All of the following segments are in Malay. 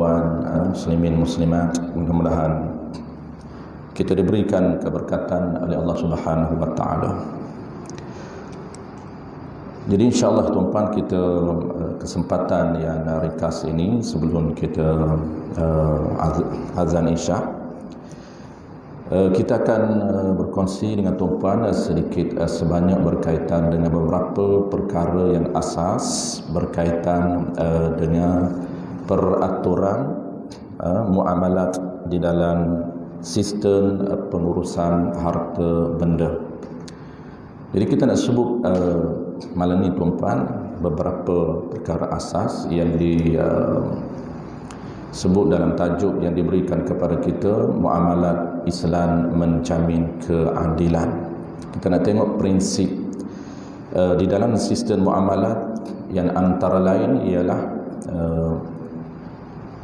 tuan-puan muslimin muslimat, mudah-mudahan kita diberikan keberkatan oleh Allah Subhanahu wa taala. Jadi insya-Allah tuan-puan, kita kesempatan yang ringkas ini sebelum kita azan Isya, kita akan berkongsi dengan tuan-puan sedikit sebanyak berkaitan dengan beberapa perkara yang asas berkaitan dengan peraturan muamalat di dalam sistem pengurusan harta benda. Jadi kita nak sebut malam ni tuan-puan beberapa perkara asas yang disebut dalam tajuk yang diberikan kepada kita, muamalat Islam menjamin keadilan. Kita nak tengok prinsip di dalam sistem muamalat yang antara lain ialah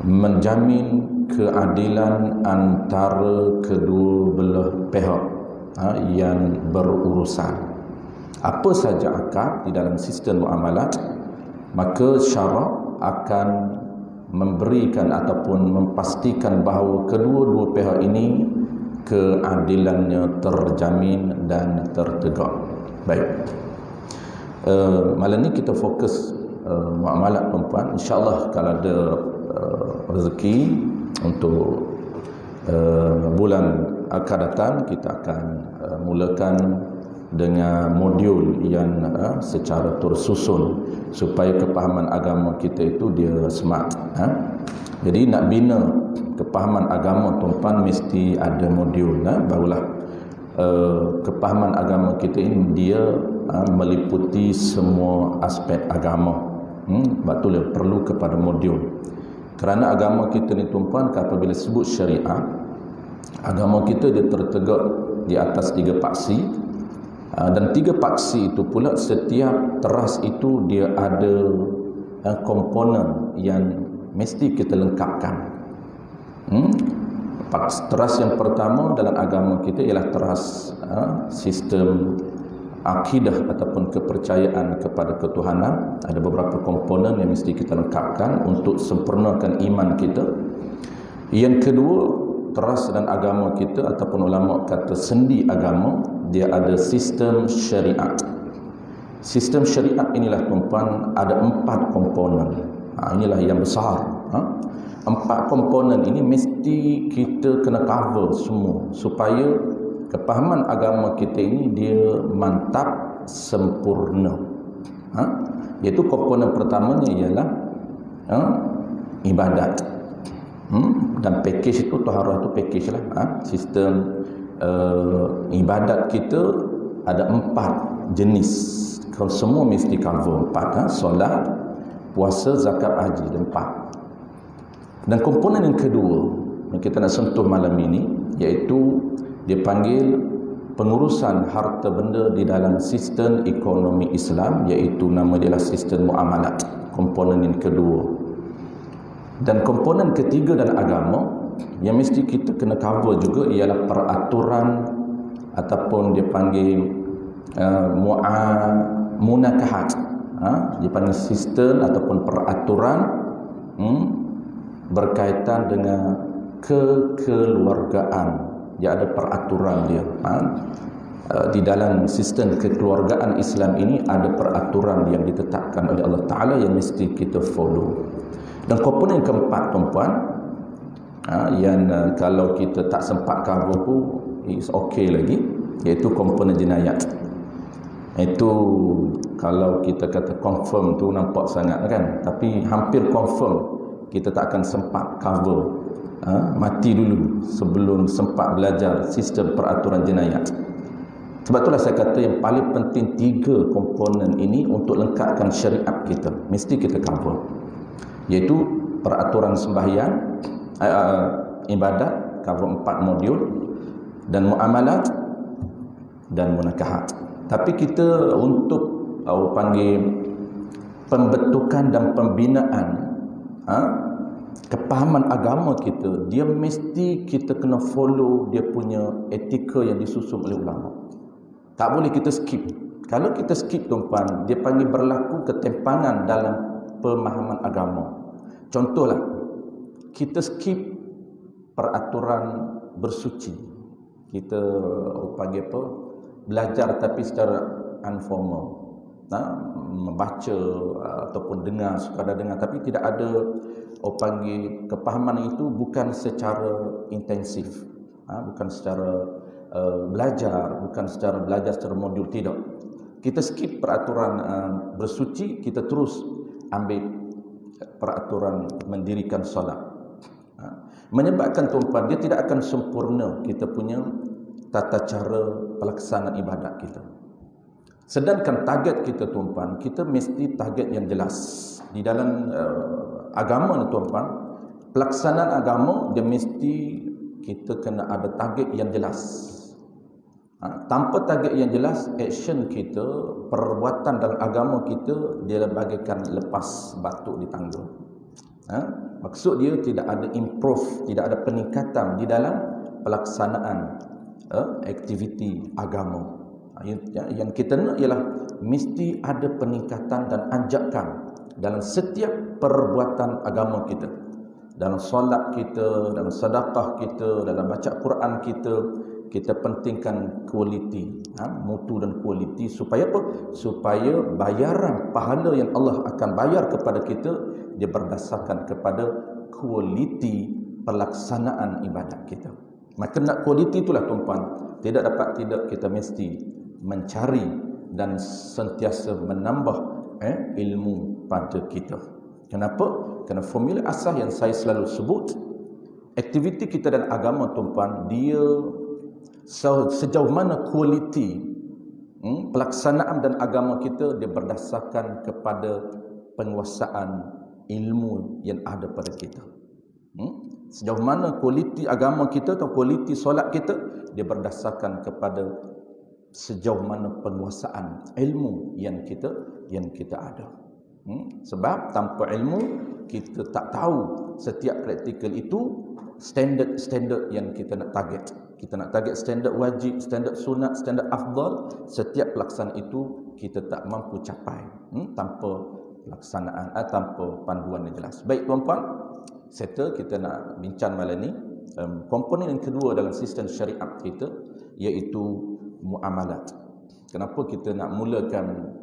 menjamin keadilan antara kedua belah pihak yang berurusan. Apa saja akad di dalam sistem muamalat, maka syarak akan memberikan ataupun memastikan bahawa kedua-dua pihak ini keadilannya terjamin dan tertegak. Baik, malam ni kita fokus muamalat tuan-puan. InsyaAllah kalau ada rezeki untuk bulan akan datang, kita akan mulakan dengan modul yang secara tersusun supaya kepahaman agama kita itu dia smart. Jadi nak bina kepahaman agama tuan-puan mesti ada modul, barulah kepahaman agama kita ini dia meliputi semua aspek agama. Sebab tu dia perlu kepada modul. Kerana agama kita ni tuan-puan, apabila sebut syariat, agama kita dia tertegak di atas 3 paksi, dan 3 paksi itu pula setiap teras itu dia ada komponen yang mesti kita lengkapkan. Teras yang pertama dalam agama kita ialah teras sistem akidah ataupun kepercayaan kepada ketuhanan. Ada beberapa komponen yang mesti kita lengkapkan untuk sempurnakan iman kita. Yang kedua, teras dan agama kita ataupun ulama kata sendi agama, dia ada sistem syariat. Sistem syariat inilah tuan-puan ada 4 komponen. Inilah yang besar. 4 komponen ini mesti kita kena cover semua supaya kepahaman agama kita ini dia mantap, sempurna. Iaitu komponen pertamanya ialah ibadat. Dan package itu, taharah itu package lah. Sistem ibadat kita ada 4 jenis. Kalau semua mesti cover 4. Solat, puasa, zakat, haji, dan 4. Dan komponen yang kedua yang kita nak sentuh malam ini iaitu dia panggil pengurusan harta benda di dalam sistem ekonomi Islam, iaitu nama dia lah sistem muamalat. Komponen yang kedua. Dan komponen ketiga dalam agama yang mesti kita kena cover juga ialah peraturan ataupun dia panggil munakahat. Dia panggil sistem ataupun peraturan berkaitan dengan kekeluargaan. Dia ada peraturan dia. Di dalam sistem kekeluargaan Islam ini ada peraturan yang ditetapkan oleh Allah Ta'ala yang mesti kita follow. Dan komponen keempat tuan-puan, yang kalau kita tak sempat cover pun is okay lagi, iaitu komponen jenayat. Itu kalau kita kata confirm tu nampak sangat kan, tapi hampir confirm kita tak akan sempat cover. Mati dulu sebelum sempat belajar sistem peraturan jenayat. Sebab itulah saya kata yang paling penting 3 komponen ini untuk lengkapkan syariat kita mesti kita cover, iaitu peraturan sembahyang, ibadat, cover 4 modul, dan muamalat dan munakahat. Tapi kita untuk panggil pembentukan dan pembinaan kepahaman agama kita, dia mesti kita kena follow dia punya etika yang disusun oleh ulama. Tak boleh kita skip. Kalau kita skip tuan-tuan, dia panggil berlaku ketimpangan dalam pemahaman agama. Contohlah, kita skip peraturan bersuci. Kita panggil apa? Belajar tapi secara informal. Membaca ataupun dengar, sekadar dengar, tapi tidak ada panggil kepahaman itu bukan secara intensif. Bukan secara belajar, bukan secara belajar secara modul, tidak. Kita skip peraturan bersuci, kita terus ambil peraturan mendirikan solat. Menyebabkan tuan-puan, dia tidak akan sempurna kita punya tata cara pelaksanaan ibadat kita. Sedangkan target kita tuan-puan, kita mesti target yang jelas. Di dalam agama ni tuan-puan, pelaksanaan agama dia mesti kita kena ada target yang jelas. Tanpa target yang jelas, action kita, perbuatan dalam agama kita, dia bagaikan lepas batuk di tangga. Maksud dia tidak ada improve, tidak ada peningkatan di dalam pelaksanaan aktiviti agama. Yang kita nak ialah mesti ada peningkatan dan anjakan dalam setiap perbuatan agama kita. Dalam solat kita, dalam sedekah kita, dalam baca Quran kita, kita pentingkan kualiti, mutu dan kualiti, supaya apa? Supaya bayaran pahala yang Allah akan bayar kepada kita, dia berdasarkan kepada kualiti pelaksanaan ibadat kita. Maka nak kualiti itulah tuan-puan, tidak kita mesti mencari dan sentiasa menambah ilmu pada kita. Kenapa? Kerana formula asas yang saya selalu sebut, aktiviti kita dan agama tuan-puan, dia sejauh mana kualiti pelaksanaan dan agama kita, dia berdasarkan kepada penguasaan ilmu yang ada pada kita. Sejauh mana kualiti agama kita atau kualiti solat kita, dia berdasarkan kepada sejauh mana penguasaan ilmu yang kita ada. Sebab tanpa ilmu kita tak tahu setiap praktikal itu standard yang kita nak target. Kita nak target standard wajib, standard sunat, standard afdal. Setiap pelaksanaan itu kita tak mampu capai tanpa pelaksanaan, tanpa panduan yang jelas. Baik tuan-puan, settle kita nak bincang malam ni komponen yang kedua dalam sistem syariat kita, iaitu muamalat. Kenapa kita nak mulakan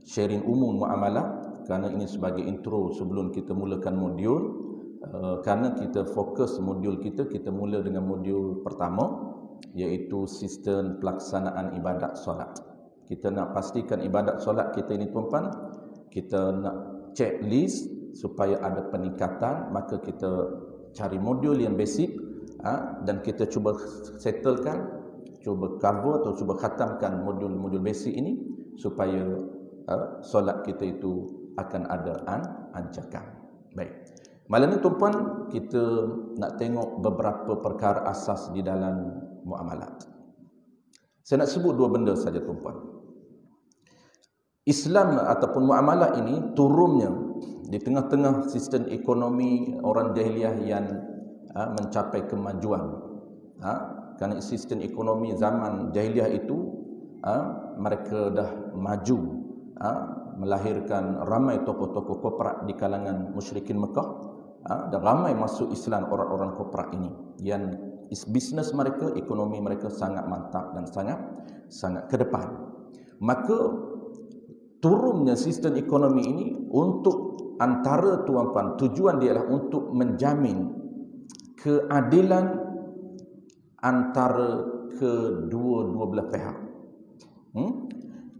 sharing umum muamalat? Kerana ini sebagai intro sebelum kita mulakan modul. Kerana kita fokus modul kita mula dengan modul pertama, iaitu sistem pelaksanaan ibadat solat. Kita nak pastikan ibadat solat kita ini tuan-puan, kita nak checklist supaya ada peningkatan. Maka kita cari modul yang basic, dan kita cuba settlekan, cuba cover atau cuba khatamkan modul-modul basic ini, supaya solat kita itu akan ada ancakan. Baik. Malam ni tuan-puan, kita nak tengok beberapa perkara asas di dalam muamalat. Saya nak sebut dua benda saja tuan-puan. Islam ataupun muamalat ini turunnya di tengah-tengah sistem ekonomi orang jahiliah yang mencapai kemajuan. Kerana sistem ekonomi zaman jahiliah itu mereka dah maju, melahirkan ramai tokoh-tokoh korporat di kalangan musyrikin Mekah, dan ramai masuk Islam orang-orang korporat ini yang bisnes mereka, ekonomi mereka sangat mantap dan sangat ke depan. Maka turunnya sistem ekonomi ini untuk antara tuan-tuan, tujuan dia adalah untuk menjamin keadilan antara kedua belah pihak.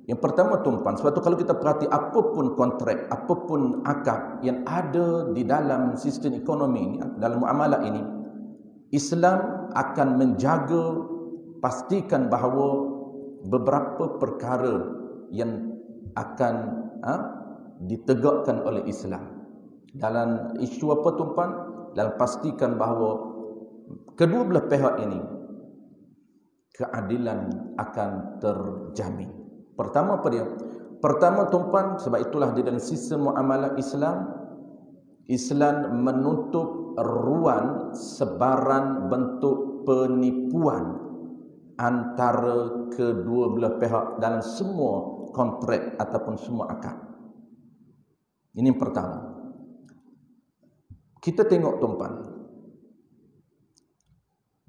Yang pertama tuan-tuan, sebab tu kalau kita perhati apapun kontrak, apapun akad yang ada di dalam sistem ekonomi ini, dalam muamalah ini, Islam akan menjaga, pastikan bahawa beberapa perkara yang akan ditegakkan oleh Islam. Dalam isu apa tuan-tuan? Dalam pastikan bahawa kedua belah pihak ini keadilan akan terjamin. Pertama apa dia? Pertama tuan-tuan, sebab itulah di dalam sistem muamalah Islam menutup ruang sebaran bentuk penipuan antara kedua belah pihak dalam semua kontrak ataupun semua akad. Ini yang pertama. Kita tengok tuan-tuan,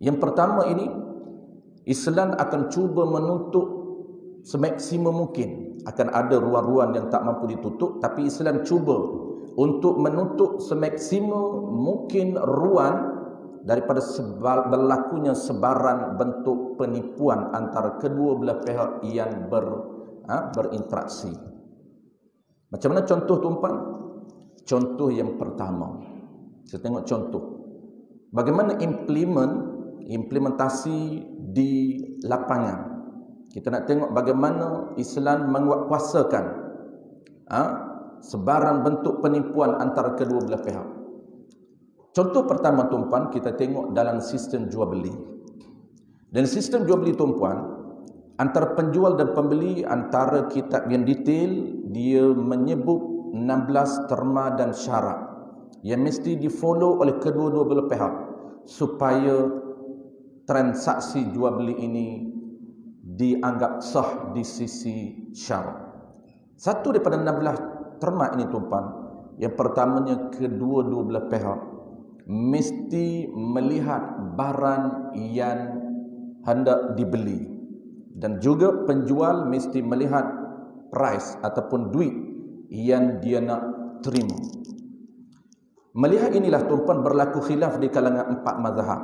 Yang pertama ini, Islam akan cuba menutup semaksimum mungkin. Akan ada ruang-ruang yang tak mampu ditutup, tapi Islam cuba untuk menutup semaksimum mungkin ruang daripada berlakunya sebaran bentuk penipuan antara kedua belah pihak yang berinteraksi. Macam mana contoh tuan-puan? Contoh yang pertama, kita tengok contoh bagaimana implementasi di lapangan. Kita nak tengok bagaimana Islam menguatkuasakan sebaran bentuk penipuan antara kedua belah pihak. Contoh pertama tuan-puan, kita tengok dalam sistem jual beli. Dan sistem jual beli tuan-puan, antara penjual dan pembeli, antara kitab yang detail, dia menyebut 16 terma dan syarat yang mesti di-follow oleh kedua-dua belah pihak supaya transaksi jual beli ini dianggap sah di sisi syarak. Satu daripada 16 terma ini tuan-puan, yang pertamanya kedua-dua belah pihak mesti melihat barang yang hendak dibeli, dan juga penjual mesti melihat price ataupun duit yang dia nak terima. Melihat inilah tuan-puan berlaku khilaf di kalangan 4 mazhab.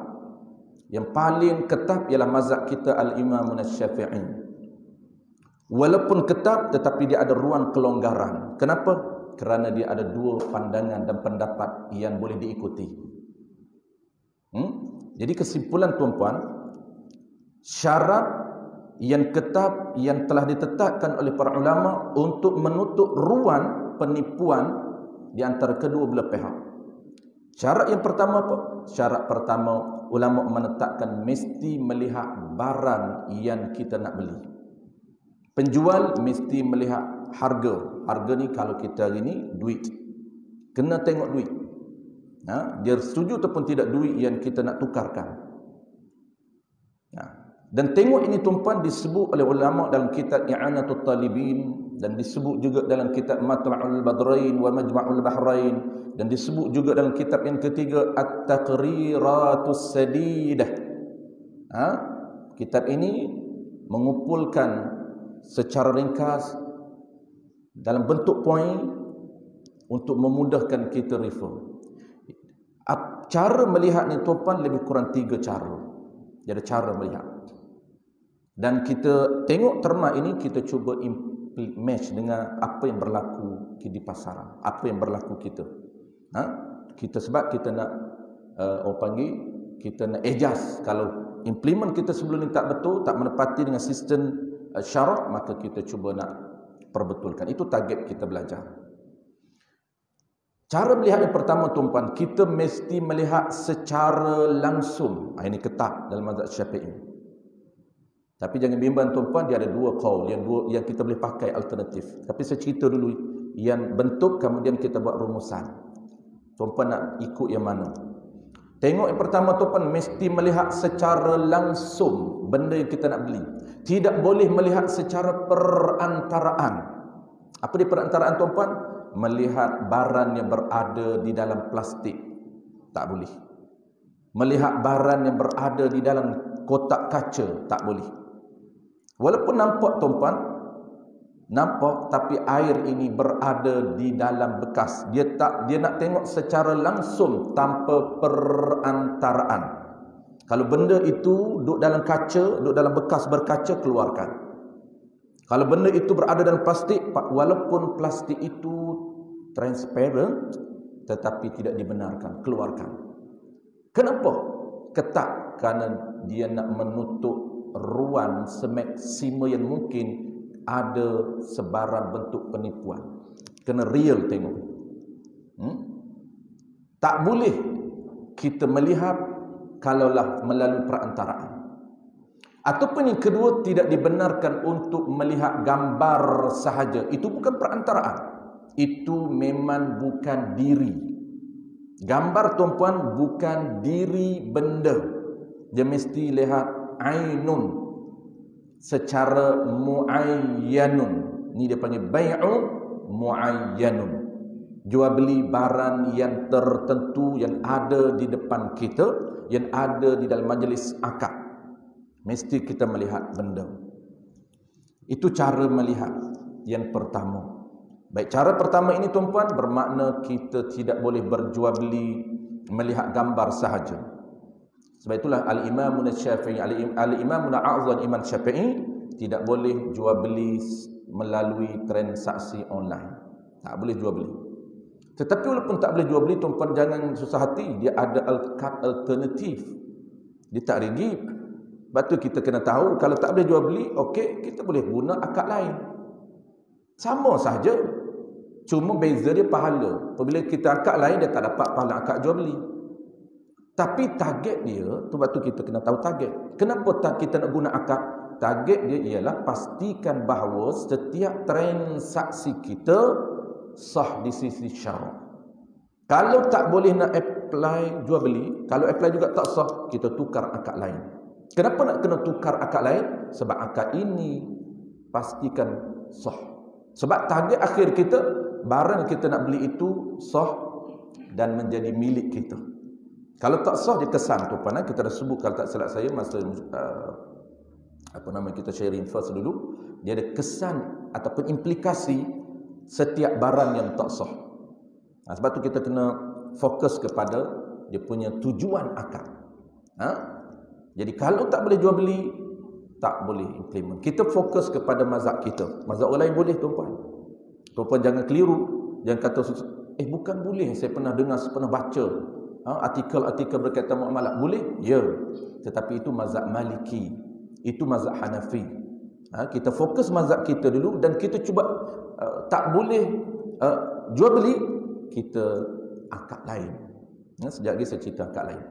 Yang paling ketat ialah mazhab kita Al-Imam Asy-Syafi'i. Walaupun ketat tetapi dia ada ruang kelonggaran. Kenapa? Kerana dia ada 2 pandangan dan pendapat yang boleh diikuti. Jadi kesimpulan tuan-puan, syarat yang ketat yang telah ditetapkan oleh para ulama untuk menutup ruang penipuan di antara kedua belah pihak. Syarat yang pertama apa? Syarat pertama, ulama menetapkan mesti melihat barang yang kita nak beli. Penjual mesti melihat harga. Harga ni kalau kita hari ni duit, kena tengok duit. Dia setuju ataupun tidak duit yang kita nak tukarkan. Dan tengok ini tuan-puan disebut oleh ulama dalam kitab I'anatul Talibin, dan disebut juga dalam kitab Matla'ul Badrain wa Majma'ul Bahrain, dan disebut juga dalam kitab yang ketiga At-Taqriratus Sadidah. Kitab ini mengumpulkan secara ringkas dalam bentuk poin untuk memudahkan kita refer. Cara melihat ni tuan-puan lebih kurang 3 cara. Jadi cara melihat. Dan kita tengok terma ini, kita cuba match dengan apa yang berlaku di pasaran, apa yang berlaku kita. Kita sebab kita nak kita nak adjust. Kalau implement kita sebelum ni tak betul, tak menepati dengan sistem syarak, maka kita cuba nak perbetulkan. Itu target kita belajar. Cara melihat yang pertama tuan-puan, kita mesti melihat secara langsung. Ini ketat dalam mazhab Syafi'i. Tapi jangan bimbang tuan-puan, dia ada 2 qaul yang kita boleh pakai alternatif. Tapi saya cerita dulu yang bentuk, kemudian kita buat rumusan. Tuan-puan nak ikut yang mana? Tengok yang pertama tuan-puan, mesti melihat secara langsung benda yang kita nak beli. Tidak boleh melihat secara perantaraan. Apa dia perantaraan tuan-puan? Melihat barang yang berada di dalam plastik, tak boleh. Melihat barang yang berada di dalam kotak kaca, tak boleh. Walaupun nampak tuan-puan, nampak, tapi air ini berada di dalam bekas. Dia nak tengok secara langsung tanpa perantaraan. Kalau benda itu duduk dalam kaca, duduk dalam bekas berkaca, keluarkan. Kalau benda itu berada dalam plastik, walaupun plastik itu transparent, tetapi tidak dibenarkan, keluarkan. Kenapa? Ketat, kerana dia nak menutup ruang semaksimal yang mungkin ada sebarang bentuk penipuan. Kena real tengok. Tak boleh kita melihat kalaulah melalui perantaraan. Ataupun yang kedua, tidak dibenarkan untuk melihat gambar sahaja. Itu bukan perantaraan. Itu memang bukan diri. Gambar tuan-puan bukan diri benda. Dia mesti lihat ainun, secara muayyanun. Ni dia panggil bai'u muayyanun. jual beli barang yang tertentu yang ada di depan kita, yang ada di dalam majlis akad. Mesti kita melihat benda. Itu cara melihat yang pertama. Baik, cara pertama ini tuan-puan bermakna kita tidak boleh berjual beli melihat gambar sahaja. Sebab itulah Al-Imam Syafi'i, Al-Imam Al-A'zam Imam Syafi'i tidak boleh jual beli melalui transaksi online. Tak boleh jual beli. Tetapi walaupun tak boleh jual beli, tuan-puan jangan susah hati, dia ada alternatif. Dia tak rigid. Sebab tu kita kena tahu kalau tak boleh jual beli, okey, kita boleh guna akad lain. Sama sahaja. Cuma beza dia pahala. Apabila kita akad lain, dia tak dapat pahala akad jual beli. Tapi target dia, sebab tu kita kena tahu target. Kenapa kita nak guna akad? Target dia ialah pastikan bahawa setiap transaksi kita sah di sisi syarak. Kalau tak boleh nak apply jual beli, kalau apply juga tak sah, kita tukar akad lain. Kenapa nak kena tukar akad lain? Sebab akad ini pastikan sah. Sebab target akhir kita, barang kita nak beli itu sah dan menjadi milik kita. Kalau tak sah, dia kesan tu. Kita dah sebut kalau tak salah saya masa kita sharing first dulu, dia ada kesan ataupun implikasi setiap barang yang tak sah. Sebab tu kita kena fokus kepada dia punya tujuan akad. Jadi kalau tak boleh jual beli, tak boleh implement. Kita fokus kepada mazhab kita. Mazhab orang lain boleh, tuan-puan. Tuan-puan jangan keliru. Jangan kata, bukan boleh. Saya pernah dengar, saya pernah baca artikel-artikel berkaitan muamalah. Boleh? Ya. Tetapi itu mazhab Maliki. Itu mazhab Hanafi. Kita fokus mazhab kita dulu dan kita cuba tak boleh jual beli, kita akad lain. Sekejap lagi saya cerita akad lain.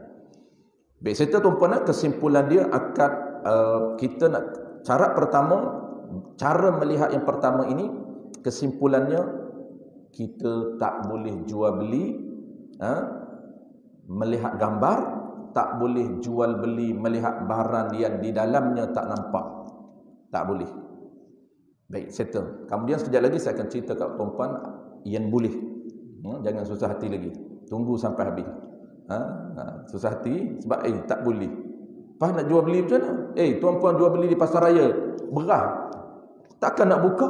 Baik, saya tuan-puan, kesimpulan dia akad kita nak cara pertama, cara melihat yang pertama ini, kesimpulannya kita tak boleh jual beli melihat gambar, tak boleh jual beli melihat barang yang di dalamnya tak nampak. Tak boleh. Baik, settle. Kemudian sekejap lagi saya akan cerita kat tuan-puan yang boleh. Jangan susah hati lagi. Tunggu sampai habis. Susah hati sebab tak boleh. Pas nak jual beli macam mana? Tuan-puan jual beli di pasar raya, berah. Takkan nak buka?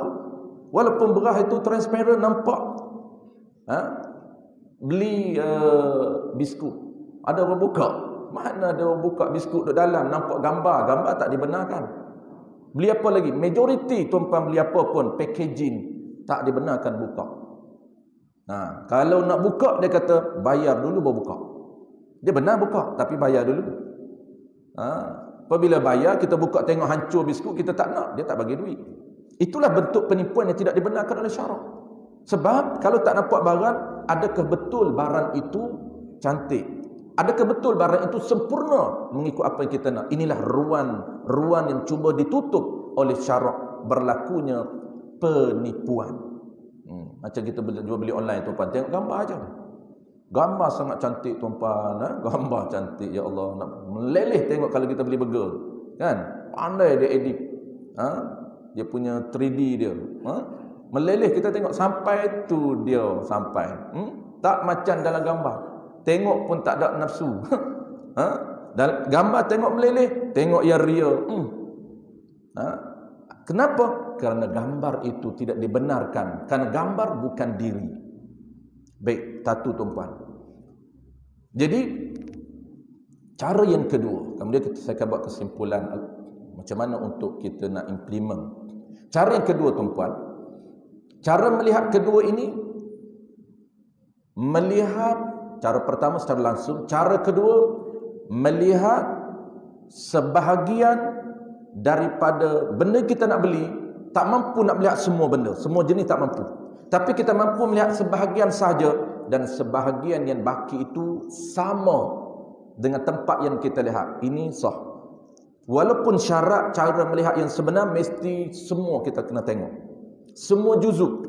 Walaupun berah itu transparent, nampak. Beli biskut, ada orang buka. Mana ada orang buka biskut di dalam, nampak gambar. Gambar tak dibenarkan. Beli apa lagi? Majoriti tuan-puan beli apa pun, packaging, tak dibenarkan buka. Kalau nak buka, dia kata bayar dulu baru buka. Dia benar buka, tapi bayar dulu. Apabila bayar, kita buka tengok hancur biskut, kita tak nak, dia tak bagi duit. Itulah bentuk penipuan yang tidak dibenarkan oleh syarak. Sebab kalau tak nampak barang, adakah betul barang itu cantik? Adakah betul barang itu sempurna mengikut apa yang kita nak? Inilah ruang yang cuba ditutup oleh syarak, berlakunya penipuan. Macam kita jual beli online, tuan-puan, tengok gambar aja. Gambar sangat cantik, tuan-puan. Gambar cantik, ya Allah. Nak meleleh tengok kalau kita beli burger. Kan? Pandai dia edit. Dia punya 3D dia. Meleleh kita tengok sampai tu dia sampai. Tak macam dalam gambar. Tengok pun tak ada nafsu. Dalam gambar tengok meleleh, tengok yang real. Kenapa? Kerana gambar itu tidak dibenarkan. Kerana gambar bukan diri. Baik, satu tuan-puan. Jadi cara yang kedua, kemudian saya akan buat kesimpulan macam mana untuk kita nak implement. Cara yang kedua, tuan-puan, cara melihat kedua ini, melihat cara pertama secara langsung, cara kedua melihat sebahagian daripada benda kita nak beli. Tak mampu nak melihat semua benda, semua jenis tak mampu. Tapi kita mampu melihat sebahagian sahaja, dan sebahagian yang baki itu sama dengan tempat yang kita lihat. Ini sah. Walaupun syarat cara melihat yang sebenar mesti semua kita kena tengok, semua juzuk.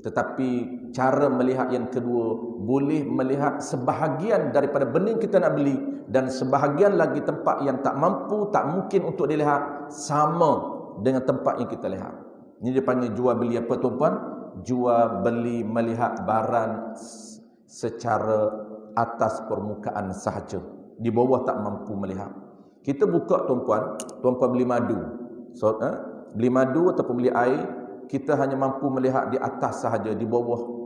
Tetapi cara melihat yang kedua boleh melihat sebahagian daripada benda yang kita nak beli, dan sebahagian lagi tempat yang tak mampu, tak mungkin untuk dilihat sama dengan tempat yang kita lihat. Ini dia panggil jual beli apa, tuan-puan? jual beli melihat barang secara atas permukaan sahaja, di bawah tak mampu melihat. Kita buka tuan-puan beli madu, beli madu ataupun beli air, kita hanya mampu melihat di atas sahaja, di bawah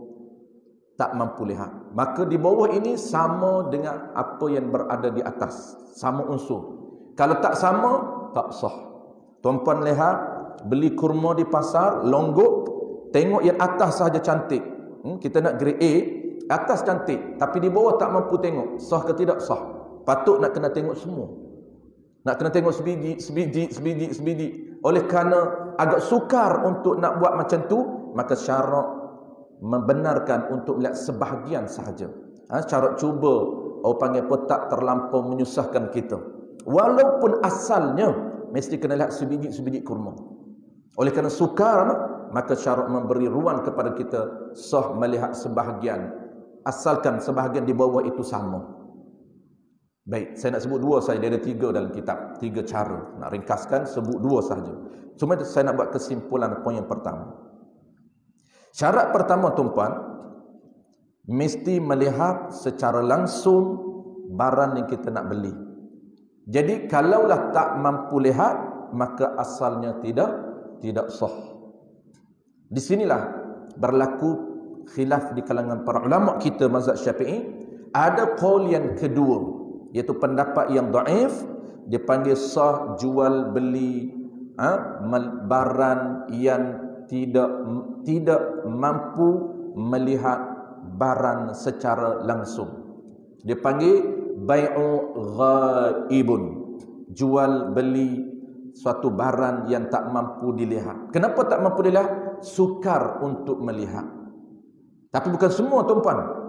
tak mampu lihat. Maka di bawah ini sama dengan apa yang berada di atas, sama unsur. Kalau tak sama, tak sah. Tuan-puan lihat, beli kurma di pasar, longgok, tengok yang atas sahaja cantik. Kita nak grade A, atas cantik, tapi di bawah tak mampu tengok. Sah ke tidak? Sah. Patut nak kena tengok semua. Nak kena tengok sebiji. Oleh kerana agak sukar untuk nak buat macam tu, maka syarak membenarkan untuk melihat sebahagian sahaja. Syarat cuba, orang panggil apa, tak terlampau menyusahkan kita. Walaupun asalnya mesti kena lihat sebiji kurma. Oleh kerana sukar, maka syarat memberi ruang kepada kita sah melihat sebahagian, asalkan sebahagian di bawah itu sama. Baik, saya nak sebut dua saja. Dia ada 3 dalam kitab, 3 cara. Nak ringkaskan, sebut 2 sahaja. Cuma saya nak buat kesimpulan poin yang pertama. Syarat pertama tuan-puan, mesti melihat secara langsung barang yang kita nak beli. Jadi kalaulah tak mampu lihat, maka asalnya tidak sah. Di sinilah berlaku khilaf di kalangan para ulama kita mazhab Syafi'i. Ada qaul yang kedua, iaitu pendapat yang dhaif, dipanggil sah jual beli barang yang tidak mampu melihat barang secara langsung. Dia panggil bai'u ghaibun, jual beli suatu barang yang tak mampu dilihat. Kenapa tak mampu dilihat? Sukar untuk melihat. Tapi bukan semua tuan-puan.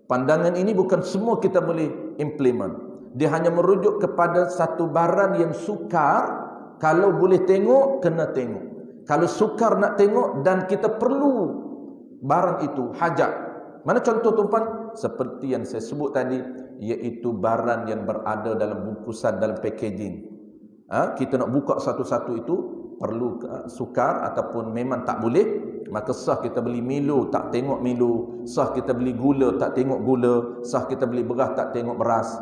Pandangan ini bukan semua kita boleh implement. Dia hanya merujuk kepada satu barang yang sukar. Kalau boleh tengok, kena tengok. Kalau sukar nak tengok dan kita perlu barang itu, hajat. Mana contoh tuan-puan? Seperti yang saya sebut tadi, iaitu barang yang berada dalam bungkusan, dalam packaging. Kita nak buka satu-satu itu perlu sukar ataupun memang tak boleh. Maka sah kita beli Milo, tak tengok Milo. Sah kita beli gula, tak tengok gula. Sah kita beli beras, tak tengok beras.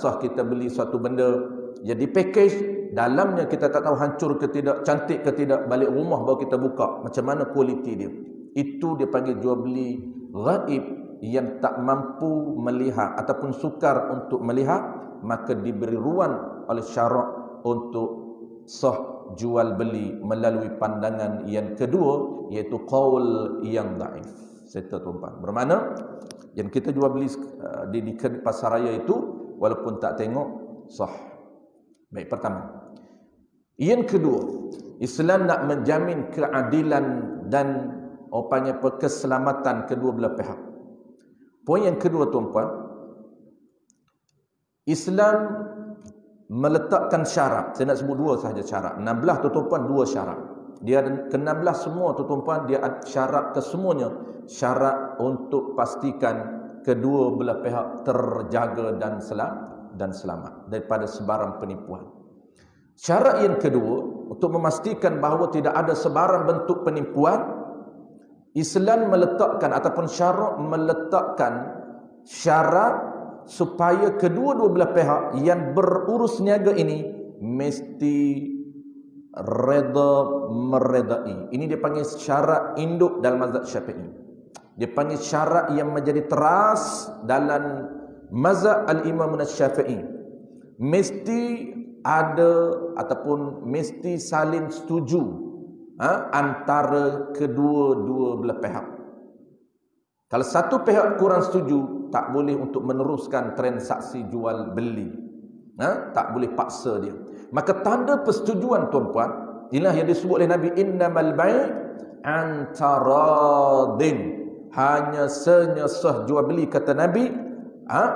Sah kita beli suatu benda jadi package, dalamnya kita tak tahu hancur ke tidak, cantik ke tidak. Balik rumah baru kita buka macam mana kualiti dia. Itu dia panggil jual beli ghaib, yang tak mampu melihat ataupun sukar untuk melihat, maka diberi ruang oleh syarak untuk sah jual beli melalui pandangan yang kedua, iaitu qaul yang dhaif. Serta tuan-tuan, bermakna yang kita jual beli di pasar raya itu walaupun tak tengok sah. Baik, pertama. Yang kedua, Islam nak menjamin keadilan dan keselamatan kedua belah pihak. Poin yang kedua tuan-puan, Islam meletakkan syarat. Saya nak sebut 2 sahaja syarat. 16 tu tuan-puan, 2 syarat. Dia ada ke-16 semua tu tuan-puan, dia ada syarat kesemuanya. Syarat untuk pastikan kedua belah pihak terjaga dan selamat daripada sebarang penipuan. Syarat yang kedua, untuk memastikan bahawa tidak ada sebarang bentuk penipuan, Islam meletakkan ataupun syarak meletakkan syarat supaya kedua-dua belah pihak yang berurus niaga ini mesti reda meredai. Ini dia panggil syarat induk dalam mazhab Syafi'i. Dia panggil syarat yang menjadi teras dalam mazhab al-Imam Syafi'i. Mesti ada ataupun mesti saling setuju antara kedua-dua belah pihak. Kalau satu pihak kurang setuju, tak boleh untuk meneruskan transaksi jual beli. Tak boleh paksa dia. Maka tanda persetujuan tuan-puan, inilah yang disebut oleh Nabi, innamal bai' antaradin. Hanya sah jual beli, kata Nabi,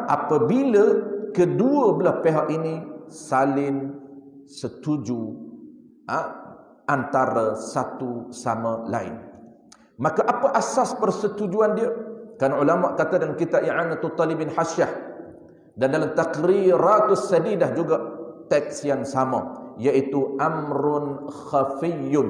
apabila kedua belah pihak ini saling setuju antara satu sama lain. Maka apa asas persetujuan dia? Kan ulama kata dalam kitab I'anatul Talibin Hasyah dan dalam Taqriratus Sadidah juga teks yang sama, iaitu amrun khafiyyun.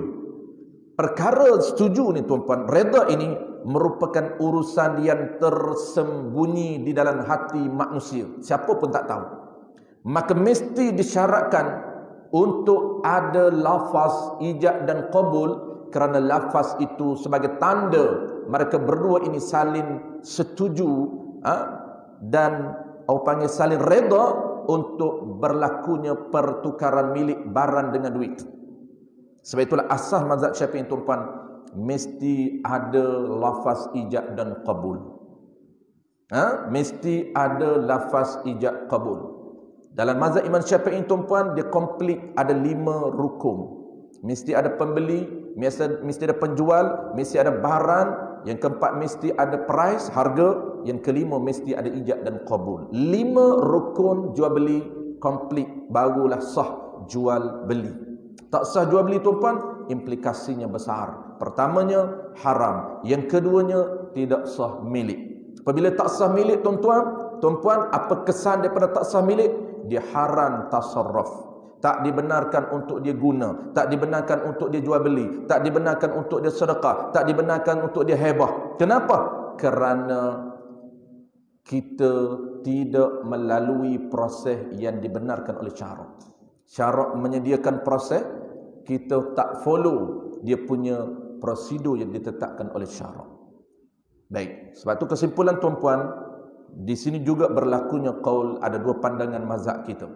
Perkara setuju ni tuan-puan, redha ini merupakan urusan yang tersembunyi di dalam hati manusia. Siapa pun tak tahu. Maka mesti disyaratkan untuk ada lafaz ijab dan qabul, kerana lafaz itu sebagai tanda mereka berdua ini saling setuju dan orang panggil saling redha untuk berlakunya pertukaran milik barang dengan duit. Sebab itulah asas mazhab Syafi'i tuan-puan, mesti ada lafaz ijab dan qabul. Mesti ada lafaz ijab qabul. Dalam mazhab Imam Syafi'i tuan-puan, dia komplit, ada 5 rukun. Mesti ada pembeli, mesti ada penjual, mesti ada barang, yang keempat mesti ada price, harga, yang kelima mesti ada ijab dan qabul. 5 rukun jual beli komplit, barulah sah jual beli. Tak sah jual beli tuan-puan, implikasinya besar. Pertamanya haram, yang keduanya tidak sah milik. Apabila tak sah milik tuan-puan, apa kesan daripada tak sah milik? Dia haram tasarruf. Tak dibenarkan untuk dia guna, tak dibenarkan untuk dia jual beli, tak dibenarkan untuk dia sedekah, tak dibenarkan untuk dia hebah. Kenapa? Kerana kita tidak melalui proses yang dibenarkan oleh syarak. Syarak menyediakan proses, kita tak follow dia punya prosedur yang ditetapkan oleh syarak. Baik, sebab tu kesimpulan tuan-puan, di sini juga berlakunya qaul, ada 2 pandangan mazhab kita.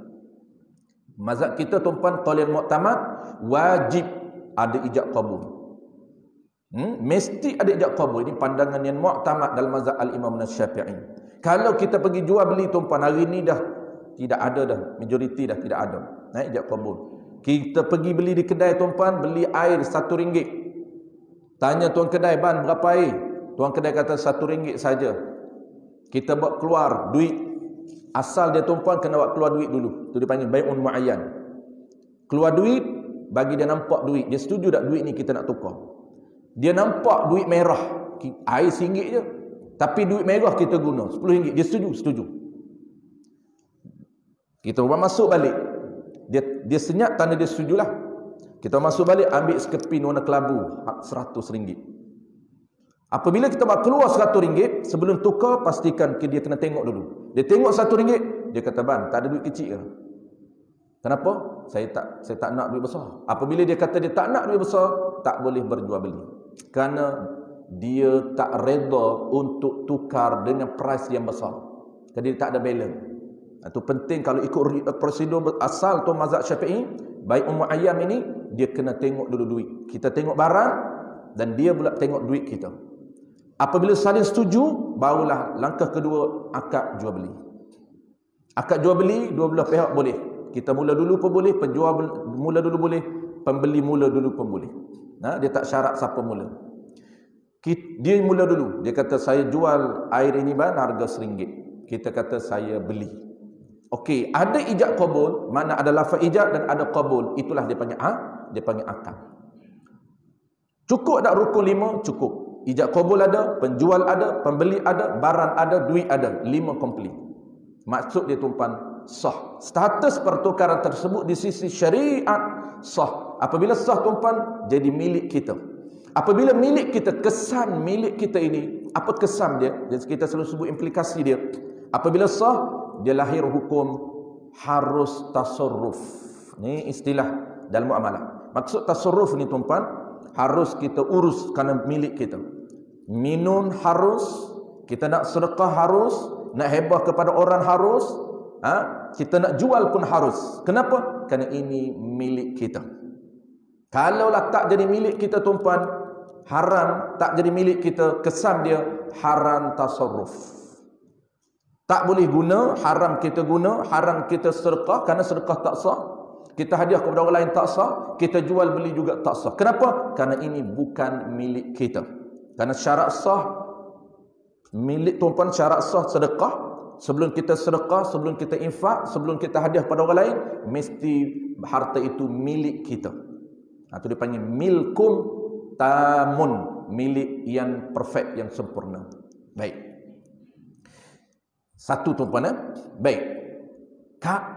Mazhab kita tuan-puan, qaul yang mu'tamad, wajib ada ijab qabul. Mesti ada ijab qabul. Ini pandangan yang mu'tamad dalam mazhab al-Imam Syafi'i. Kalau kita pergi jual beli tuan-puan, hari ni dah tidak ada dah, majoriti dah tidak ada ijab qabul. Kita pergi beli di kedai tuan-puan, beli air RM1. Tanya tuan kedai, "Ban, berapa air?" Tuan kedai kata RM1 saja. Kita buat keluar duit. Asal dia tuan-puan kena buat keluar duit dulu. Itu dipanggil bai'un muayyan. Keluar duit, bagi dia nampak duit. Dia setuju tak duit ni kita nak tukar? Dia nampak duit merah, air RM1 je. Tapi duit merah kita guna RM10. Dia setuju? Setuju. Kita masuk balik. Dia senyap, tanda dia setujulah. Kita masuk balik, ambil sekepin warna kelabu RM100. Apabila kita buat keluar RM100, sebelum tukar, pastikan dia kena tengok dulu. Dia tengok RM1, dia kata, "Ban, tak ada duit kecil ke?" Kenapa? Saya tak nak duit besar. Apabila dia kata dia tak nak duit besar, tak boleh berjual beli. Kerana dia tak reda untuk tukar dengan price yang besar. Jadi dia tak ada balance. Itu penting kalau ikut prosedur asal tu mazhab Syafi'i, baik muayyan ini, dia kena tengok dulu duit. Kita tengok barang dan dia pula tengok duit kita. Apabila saling setuju, barulah langkah kedua, akad jual beli. Akad jual beli, dua belah pihak boleh. Kita mula dulu pun boleh, penjual mula dulu boleh, pembeli mula dulu pun boleh. Dia tak syarat siapa mula. Dia mula dulu. Dia kata, "Saya jual air ini ban harga RM1." Kita kata, "Saya beli." Okey, ada ijab qabul, mana ada lafaz ijab dan ada qabul. Itulah dia panggil akad. Cukup tak rukun 5? Cukup. Ijab qabul ada, penjual ada, pembeli ada, barang ada, duit ada. 5 komplit. Maksud dia tuan-puan, sah. Status pertukaran tersebut di sisi syariat sah. Apabila sah tuan-puan, jadi milik kita. Apabila milik kita, kesan milik kita ini, apa kesan dia? Dan kita selalu sebut implikasi dia. Apabila sah, dia lahir hukum harus tasarruf. Ini istilah dalam muamalah. Maksud tasarruf ni tuan-puan, harus kita urus kerana milik kita. Minum harus, kita nak sedekah harus, nak hebah kepada orang harus, kita nak jual pun harus. Kenapa? Kerana ini milik kita. Kalaulah tak jadi milik kita tuan-puan, haram, tak jadi milik kita, kesan dia haram tasarruf. Tak boleh guna, haram kita guna, haram kita sedekah, kerana sedekah tak sah. Kita hadiah kepada orang lain tak sah, kita jual beli juga tak sah. Kenapa? Kerana ini bukan milik kita. Kerana syarat sah milik tuan-puan, syarat sah sedekah. Sebelum kita sedekah, sebelum kita infak, sebelum kita hadiah kepada orang lain, mesti harta itu milik kita. Itu dipanggil milkun tamun, milik yang perfect, yang sempurna. Baik. Satu tuan-puan. Baik.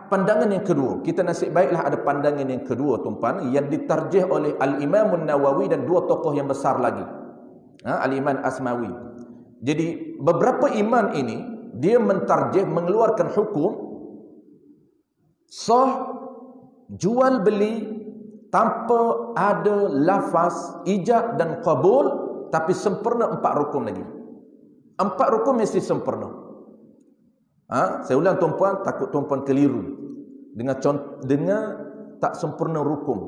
Pandangan yang kedua, kita nasib baiklah ada pandangan yang kedua tuan-tuan, yang ditarjih oleh Al-Imam An-Nawawi dan dua tokoh yang besar lagi, Al-Imam Asmawi. Jadi beberapa imam ini dia mentarjih, mengeluarkan hukum sah jual beli tanpa ada lafaz ijab dan qabul, tapi sempurna 4 rukun lagi. 4 rukun mesti sempurna. Saya ulang tuan-puan, takut tuan-puan keliru dengan tak sempurna rukun.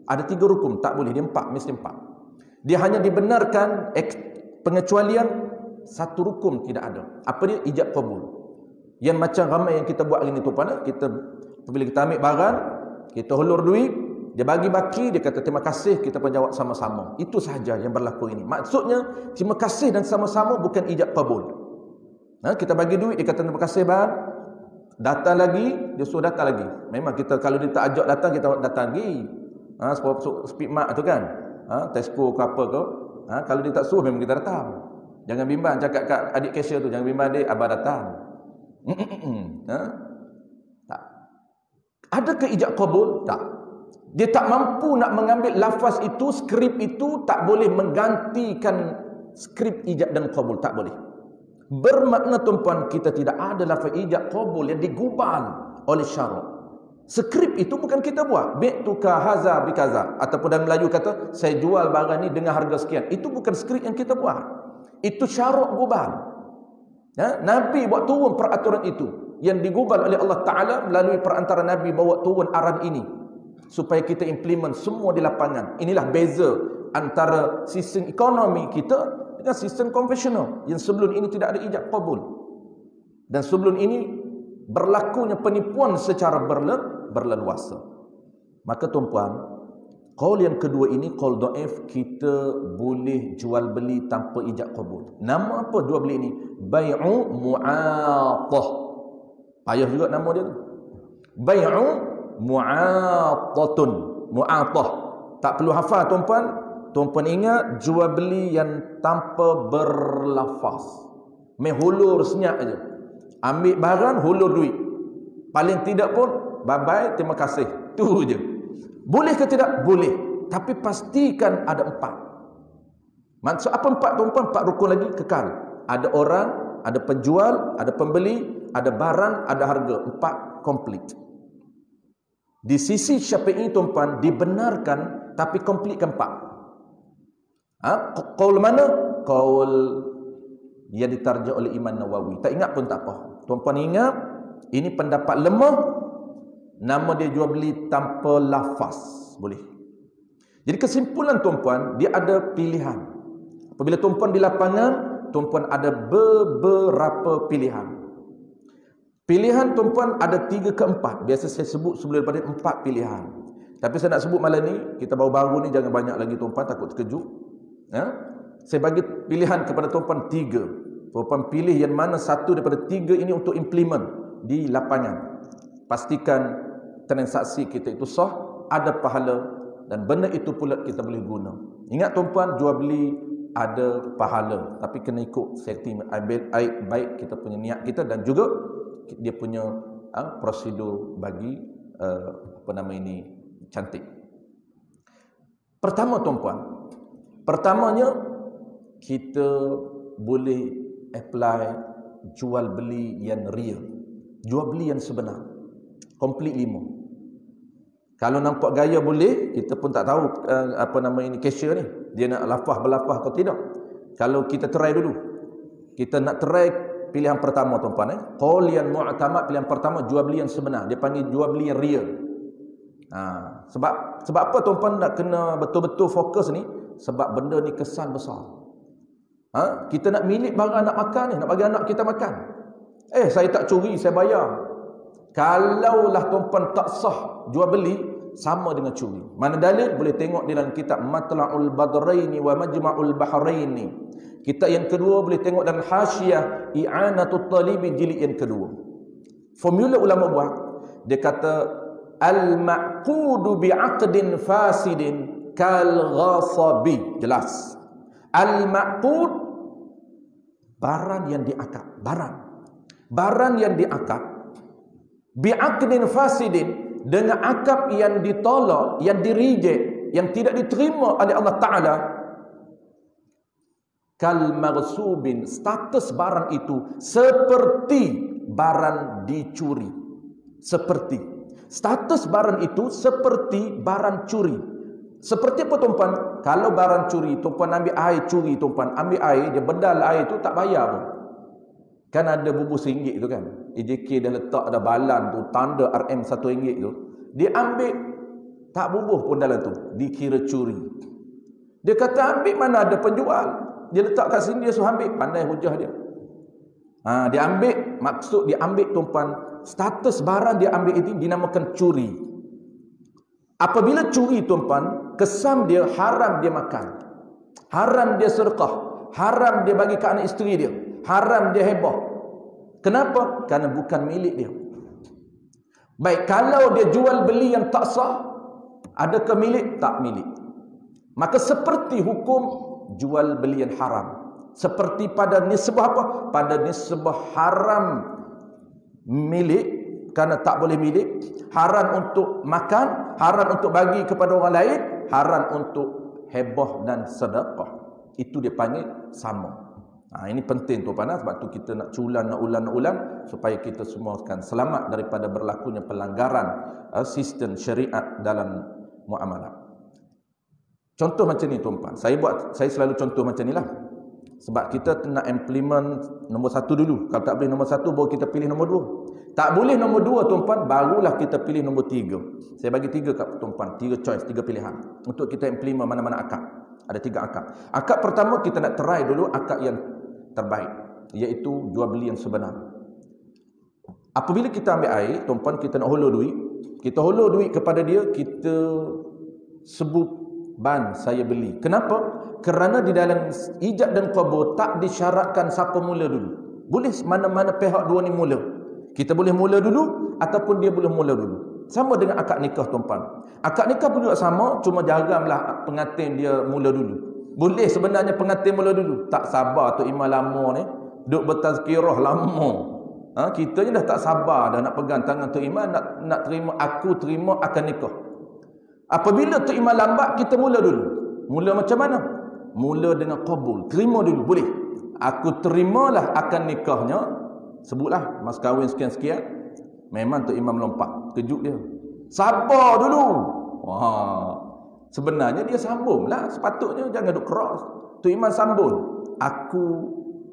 Ada 3 rukun, tak boleh, dia 4, mesti 4. Dia hanya dibenarkan pengecualian 1 rukun tidak ada. Apa dia? Ijab qabul. Yang macam ramai yang kita buat hari ni tuan-puan, kita bila kita ambil barang, kita hulur duit, dia bagi baki, dia kata terima kasih, kita pun jawab sama-sama. Itu sahaja yang berlaku ini. Maksudnya terima kasih dan sama-sama bukan ijab qabul. Kita bagi duit, dia kata terima kasih bang, datang lagi, dia suruh datang lagi. Memang kita kalau dia tak ajak datang, kita datang lagi. Speed mark tu kan, Tesco ke apa ke, kalau dia tak suruh memang kita datang. Jangan bimbang, cakap kat adik cashier tu, jangan bimbang adik, abah datang. Tak. Adakah ijab qabul? Tak. Dia tak mampu nak mengambil lafaz itu, skrip itu tak boleh menggantikan skrip ijab dan qabul, tak boleh. Bermakna tuan-puan, kita tidak ada lafaz ijab qabul yang digubal oleh syarak. Skrip itu bukan kita buat. Bi'tuka haza bikaza, ataupun dalam Melayu kata saya jual barang ni dengan harga sekian. Itu bukan skrip yang kita buat. Itu syarak gubal. Nabi buat turun peraturan itu yang digubal oleh Allah Ta'ala melalui perantara Nabi bawa turun aran ini supaya kita implement semua di lapangan. Inilah beza antara sistem ekonomi kita dengan sistem konvensional yang sebelum ini tidak ada ijab qabul, dan sebelum ini berlakunya penipuan secara berleluasa. Maka tuan-puan, qaul yang kedua ini qaul dhaif, kita boleh jual beli tanpa ijab qabul. Nama apa jual beli ini? Bai'u mu'athah. Payah juga nama dia tu. Bai'u mu'athatun. Mu'athah. Tak perlu hafal tuan-puan. Tuan-puan ingat, jual beli yang tanpa berlafaz. Hulur senyap aja. Ambil barang, hulur duit. Paling tidak pun, bye-bye, terima kasih. Tu je. Boleh ke tidak? Boleh. Tapi pastikan ada 4. Maksud apa 4 tuan-puan? 4 rukun lagi kekal. Ada orang, ada penjual, ada pembeli, ada barang, ada harga. 4 komplit. Di sisi Syafi'i tuan-puan, dibenarkan tapi komplitkan 4. Qaul mana? Qaul yang ditarjih oleh Imam Nawawi. Tak ingat pun tak apa. Tuan-puan ingat, ini pendapat lemah. Nama dia jual beli tanpa lafaz. Boleh. Jadi kesimpulan tuan-puan, dia ada pilihan. Apabila tuan-puan di lapangan, tuan-puan ada beberapa pilihan. Pilihan tuan-puan ada 3 ke 4. Biasa saya sebut sebelum daripada 4 pilihan. Tapi saya nak sebut malam ni, kita baru-baru ni jangan banyak lagi tuan-puan, takut terkejut. Saya bagi pilihan kepada tuan-puan 3. Tuan-puan pilih yang mana satu daripada 3 ini untuk implement di lapangan. Pastikan transaksi kita itu sah, ada pahala, dan benda itu pula kita boleh guna. Ingat tuan-puan, jual beli ada pahala, tapi kena ikut setting baik kita punya niat kita dan juga dia punya prosedur bagi cantik. Pertamanya kita boleh apply jual beli yang real, jual beli yang sebenar, komplit 5. Kalau nampak gaya boleh, kita pun tak tahu cashier ni dia nak berlafaz atau tidak. Kalau kita try dulu, kita nak try pilihan pertama tuan-tuan, qaul yang mu'tamad, pilihan pertama jual beli yang sebenar, dia panggil jual beli yang real. Sebab apa tuan-tuan nak kena betul-betul fokus ni? Sebab benda ni kesan besar. Kita nak milik barang nak makan ni, nak bagi anak kita makan. Saya tak curi, saya bayar. Kalaulah tuan-puan tak sah jual beli, sama dengan curi. Mana dalil? Boleh tengok di dalam kitab Matla'ul Badraini wa Majma'ul Bahraini. Kitab yang kedua boleh tengok dalam Hasyiah I'anatul Talibi jilid yang kedua. Formula ulama buat, dia kata al-ma'qudu bi'aqdin fasidin kal-ghasabi. Jelas. Al-ma'qud, barang yang diakad. Barang yang diakad bi'aqdin fasidin, dengan akad yang ditolak, yang direject, yang tidak diterima oleh Allah Ta'ala, kal maghsubin, status barang itu seperti barang dicuri. Seperti status barang itu seperti barang curi. Seperti apa tuan-puan? Kalau barang curi, tuan-puan ambil air curi, tuan-puan ambil air, dia bedal air tu tak bayar pun. Kan ada bubuh RM1 tu kan, EJK dah letak ada balan tu, tanda RM RM1 tu, dia ambil tak bubuh pun dalam tu, dikira curi. Dia kata ambil, mana ada penjual, dia letak kat sini, dia suruh ambil, pandai hujah dia. Dia ambil, maksud dia ambil tuan-puan, status barang dia ambil itu dinamakan curi. Apabila curi tuan-puan, kesan dia haram dia makan, haram dia sedekah, haram dia bagi ke anak isteri dia, haram dia hibah. Kenapa? Kerana bukan milik dia. Baik, kalau dia jual beli yang tak sah, adakah milik? Tak milik. Maka seperti hukum jual beli yang haram, seperti pada nisbah apa? Pada nisbah haram milik, kerana tak boleh milik, haram untuk makan, haram untuk bagi kepada orang lain, haram untuk hibah dan sedekah. Itu dia panggil sama. Ini penting tuan-tuan, sebab tu kita nak culan, nak ulang supaya kita semua akan selamat daripada berlakunya pelanggaran sistem syariat dalam muamalah. Contoh macam ni tuan-tuan. Saya selalu contoh macam ni lah. Sebab kita nak implement nombor 1 dulu. Kalau tak boleh nombor 1, baru kita pilih nombor 2. Tak boleh nombor 2 tuan-tuan, barulah kita pilih nombor 3. Saya bagi 3 kat tuan-tuan, 3 choice, 3 pilihan untuk kita implement mana-mana akad. Ada 3 akad. Akad pertama kita nak try dulu akad yang terbaik, iaitu jual beli yang sebenar. Apabila kita ambil air, tuan-tuan, kita nak hollow duit. Kita hollow duit kepada dia, kita sebut ban saya beli. Kenapa? Kerana di dalam ijab dan qabul tak disyaratkan siapa mula dulu. Boleh mana-mana pihak dua ni mula. Kita boleh mula dulu ataupun dia boleh mula dulu. Sama dengan akad nikah tuan-tuan. Akad nikah pun juga sama, cuma jaranglah pengantin dia mula dulu. Boleh sebenarnya pengantin mula dulu. Tak sabar Tok Imam lama ni, duk bertazkirah lama. Kita ni dah tak sabar dah nak pegang tangan Tok Imam, nak terima, aku terima akad nikah. Apabila Tok Imam lambat, kita mula dulu. Mula macam mana? Mula dengan qabul, terima dulu, boleh. Aku terimalah akan nikahnya. Sebutlah mas kahwin sekian-sekian. Memang Tok Imam lompat, kejut dia. Sabar dulu. Sebenarnya dia sambunglah, sepatutnya jangan duk keras. Tok Imam sambung. Aku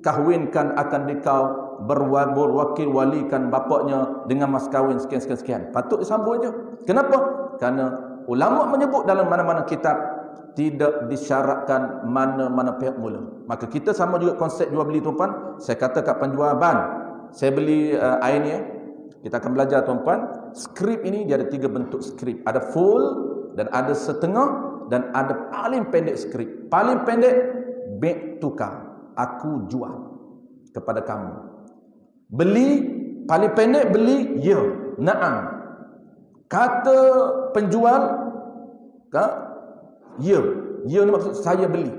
kahwinkan akan dikau, berwakil walikan bapaknya dengan mas kahwin sekian-sekian. Patut disambung je. Kenapa? Kerana ulama menyebut dalam mana-mana kitab tidak disyaratkan mana-mana pihak mula. Maka kita sama juga konsep jual beli tuan-tuan. Saya kata kat penjual ban, saya beli air ni. Kita akan belajar tuan-tuan. Skrip ini dia ada 3 bentuk skrip. Ada full dan ada setengah dan ada paling pendek skrip. Paling pendek, beg tukar. Aku jual kepada kamu. Beli, paling pendek beli, ya, na'am. Kata penjual, ya ni maksud saya beli.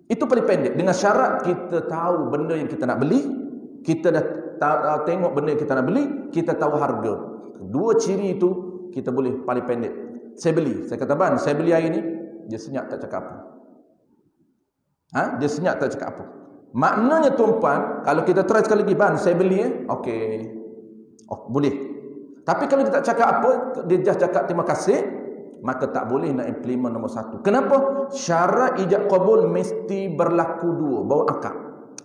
Itu paling pendek. Dengan syarat kita tahu benda yang kita nak beli, kita dah tengok benda yang kita nak beli, kita tahu harga. 2 ciri itu kita boleh paling pendek. Saya beli, saya kata ban, saya beli hari ni. Dia senyap tak cakap apa. Dia senyap tak cakap apa. Maknanya tuan-puan, kalau kita try sekali lagi, ban saya beli, okey, boleh. Tapi kalau dia tak cakap apa, dia just cakap terima kasih, maka tak boleh nak implement nombor 1. Kenapa? Syarat ijab qabul mesti berlaku 2, baru akad.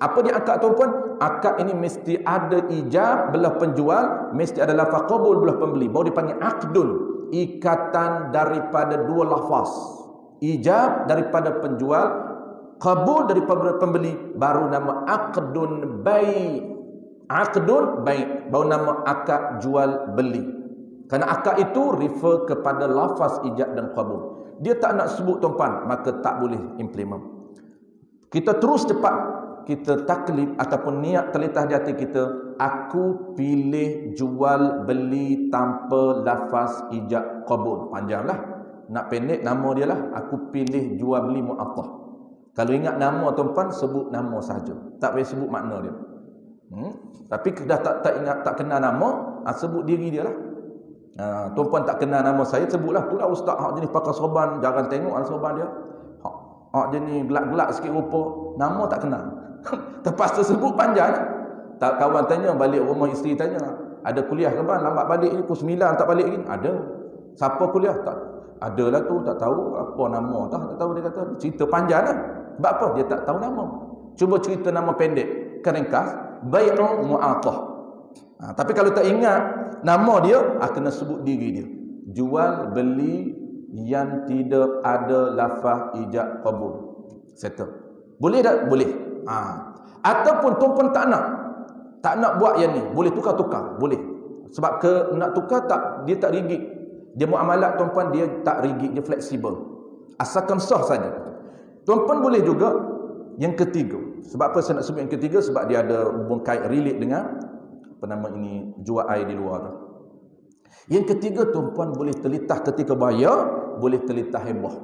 Apa dia akad tuan-puan? Akad ini mesti ada ijab belah penjual, mesti ada lafaz qabul belah pembeli. Baru dipanggil aqdun, ikatan daripada 2 lafaz. Ijab daripada penjual, qabul daripada pembeli, baru nama aqdun bai'. Aqdun bai', baru nama akad jual beli. Kerana akad itu refer kepada lafaz ijab dan qabul. Dia tak nak sebut tuan-puan, maka tak boleh implement. Kita terus cepat, kita taklid ataupun niat terlintas di hati kita, aku pilih jual beli tanpa lafaz ijab qabul. Panjanglah. Nak pendek nama dia lah, aku pilih jual beli mu'attah. Kalau ingat nama tuan-puan, sebut nama saja. Tak payah sebut makna dia. Tapi dah tak ingat, tak kenal nama, Sebut diri dia lah. Tuan-puan tak kenal nama saya, sebutlah, itulah ustaz hak jenis pakai sorban, jarang tengok sorban dia. Hak jenis gelak-gelak sikit rupa, nama tak kenal. Terpaksa sebut panjang. Tak, kawan tanya, balik rumah isteri tanya, ada kuliah ke bang? Lambat balik ni, pukul 9 tak balik lagi. Ada. Siapa kuliah? Tak. Adalah tu, tak tahu apa nama, tak tahu, dia kata. Cerita panjang lah. Sebab apa? Dia tak tahu nama. Cuba cerita nama pendek, ringkas, Bai'u Mu'atah. Tapi kalau tak ingat nama dia, kena sebut diri dia. Jual beli yang tidak ada lafaz ijab qabul. Settle. Boleh tak? Boleh. Ataupun tuan-puan tak nak buat yang ni, boleh tukar-tukar, boleh. Sebab nak tukar dia tak rigid. Dia muamalat tuan-puan, dia tak rigid, dia fleksibel. Asalkan sah saja. Tuan-puan boleh juga yang ketiga. Sebab apa saya nak sebut yang ketiga? Sebab dia ada hubung kait relate dengan jual air di luar tu. Yang ketiga, tuan-puan boleh telitah ketika bayar, boleh telitah hebah.